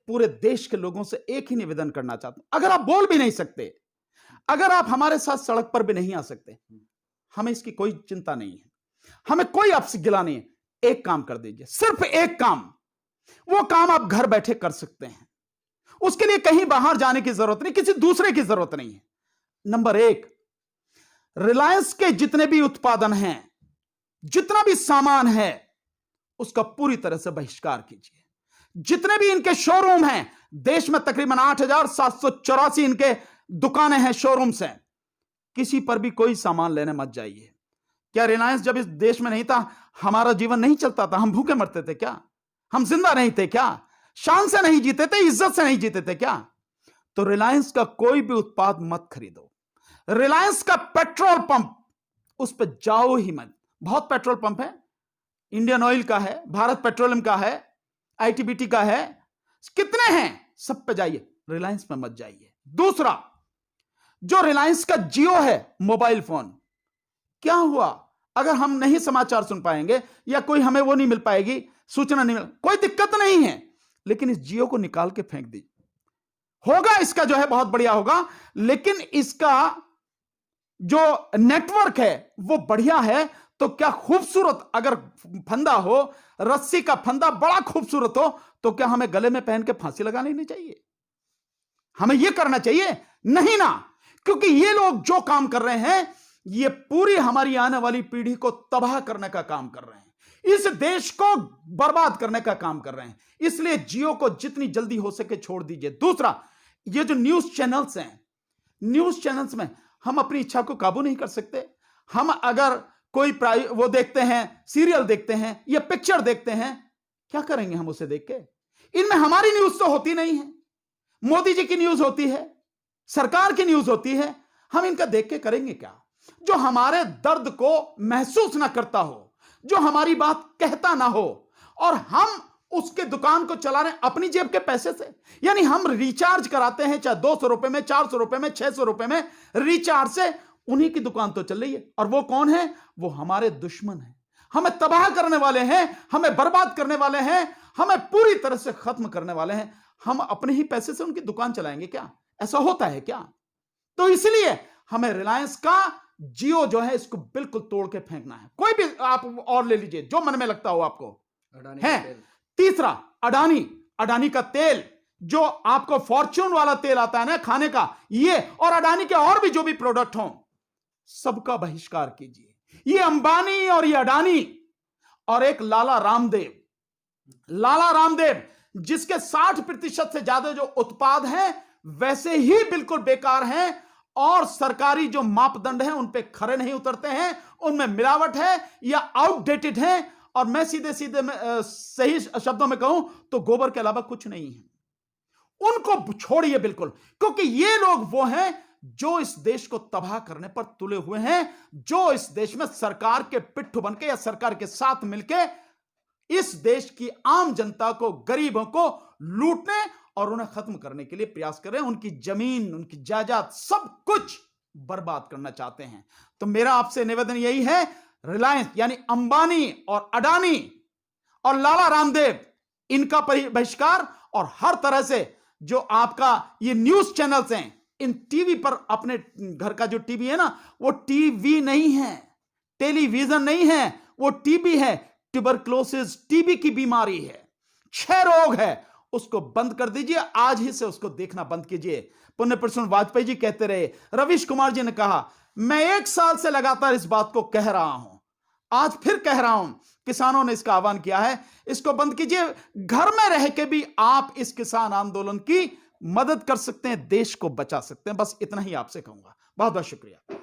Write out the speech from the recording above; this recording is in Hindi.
पूरे देश के लोगों से एक ही निवेदन करना चाहता हूं, अगर आप बोल भी नहीं सकते, अगर आप हमारे साथ सड़क पर भी नहीं आ सकते, हमें इसकी कोई चिंता नहीं है, हमें कोई आपसे गिला नहीं है। एक काम कर दीजिए, सिर्फ एक काम, वो काम आप घर बैठे कर सकते हैं, उसके लिए कहीं बाहर जाने की जरूरत नहीं, किसी दूसरे की जरूरत नहीं है। नंबर एक, रिलायंस के जितने भी उत्पादन हैं, जितना भी सामान है, उसका पूरी तरह से बहिष्कार कीजिए। जितने भी इनके शोरूम हैं, देश में तकरीबन 8,784 इनके दुकानें हैं, शोरूम्स हैं, किसी पर भी कोई सामान लेने मत जाइए। क्या रिलायंस जब इस देश में नहीं था, हमारा जीवन नहीं चलता था? हम भूखे मरते थे क्या? हम जिंदा नहीं थे क्या? शान से नहीं जीते थे, इज्जत से नहीं जीते थे क्या? तो रिलायंस का कोई भी उत्पाद मत खरीदो। रिलायंस का पेट्रोल पंप, उस पर जाओ ही मत। बहुत पेट्रोल पंप है, इंडियन ऑयल का है, भारत पेट्रोलियम का है, आईटीबीटी का है, कितने हैं, सब पे जाइए, रिलायंस में मत जाइए। दूसरा, जो रिलायंस का जियो है मोबाइल फोन, क्या हुआ अगर हम नहीं समाचार सुन पाएंगे या कोई हमें वो नहीं मिल पाएगी, सूचना नहीं मिल, कोई दिक्कत नहीं है, लेकिन इस जियो को निकाल के फेंक दीजिए। होगा इसका जो है बहुत बढ़िया होगा, लेकिन इसका जो नेटवर्क है वो बढ़िया है, तो क्या खूबसूरत अगर फंदा हो, रस्सी का फंदा बड़ा खूबसूरत हो, तो क्या हमें गले में पहन के फांसी लगा लेनी चाहिए? हमें यह करना चाहिए? नहीं ना, क्योंकि ये लोग जो काम कर रहे हैं, ये पूरी हमारी आने वाली पीढ़ी को तबाह करने का काम कर रहे हैं, इस देश को बर्बाद करने का काम कर रहे हैं। इसलिए जियो को जितनी जल्दी हो सके छोड़ दीजिए। दूसरा, ये जो न्यूज चैनल्स हैं, न्यूज चैनल्स में हम अपनी इच्छा को काबू नहीं कर सकते। हम अगर कोई वो देखते हैं, सीरियल देखते हैं या पिक्चर देखते हैं, क्या करेंगे हम उसे देख के? इनमें हमारी न्यूज तो होती नहीं है, मोदी जी की न्यूज होती है, सरकार की न्यूज होती है, हम इनका देख के करेंगे क्या? जो हमारे दर्द को महसूस ना करता हो, जो हमारी बात कहता ना हो, और हम उसके दुकान को चला रहे हैं अपनी जेब के पैसे से। यानी हम रिचार्ज कराते हैं, चाहे 200 रुपए में, 400 रुपए में, 600 रुपए में रिचार्ज से, उन्हीं की दुकान तो चल रही है। और वो कौन है? वो हमारे दुश्मन है, हमें तबाह करने वाले हैं, हमें बर्बाद करने वाले हैं, हमें पूरी तरह से खत्म करने वाले हैं। हम अपने ही पैसे से उनकी दुकान चलाएंगे क्या? ऐसा होता है क्या? तो इसलिए हमें रिलायंस का जियो जो है, इसको बिल्कुल तोड़ के फेंकना है। कोई भी आप और ले लीजिए जो मन में लगता हो आपको है। तीसरा, अडानी का तेल, जो आपको फॉर्च्यून वाला तेल आता है ना खाने का, ये और अडानी के और भी जो भी प्रोडक्ट हो, सबका बहिष्कार कीजिए। ये अंबानी और ये अडानी और एक लाला रामदेव जिसके 60% से ज्यादा जो उत्पाद हैं वैसे ही बिल्कुल बेकार हैं, और सरकारी जो मापदंड हैं उन पे खरे नहीं उतरते हैं, उनमें मिलावट है या आउटडेटेड है, और मैं सीधे सही शब्दों में कहूं तो गोबर के अलावा कुछ नहीं है। उनको छोड़िए बिल्कुल, क्योंकि ये लोग वो हैं जो इस देश को तबाह करने पर तुले हुए हैं, जो इस देश में सरकार के पिट्ठू बनके या सरकार के साथ मिलके इस देश की आम जनता को, गरीबों को लूटने और उन्हें खत्म करने के लिए प्रयास कर रहे हैं। उनकी जमीन, उनकी जायदाद, सब कुछ बर्बाद करना चाहते हैं। तो मेरा आपसे निवेदन यही है, रिलायंस यानी अंबानी और अडानी और लाला रामदेव, इनका बहिष्कार, और हर तरह से जो आपका ये न्यूज चैनल्स हैं, इन टीवी पर, अपने घर का जो टीवी है ना, वो टीवी नहीं है, टेलीविजन नहीं है, वो टीबी है, ट्यूबरक्लोसिस टीबी की बीमारी है, 6 रोग है, उसको बंद कर दीजिए। आज ही से उसको देखना बंद कीजिए। पुण्य प्रसून वाजपेयी जी कहते रहे, रवीश कुमार जी ने कहा, मैं 1 साल से लगातार इस बात को कह रहा हूं, आज फिर कह रहा हूं। किसानों ने इसका आह्वान किया है, इसको बंद कीजिए। घर में रह के भी आप इस किसान आंदोलन की मदद कर सकते हैं, देश को बचा सकते हैं। बस इतना ही आपसे कहूंगा। बहुत बहुत शुक्रिया।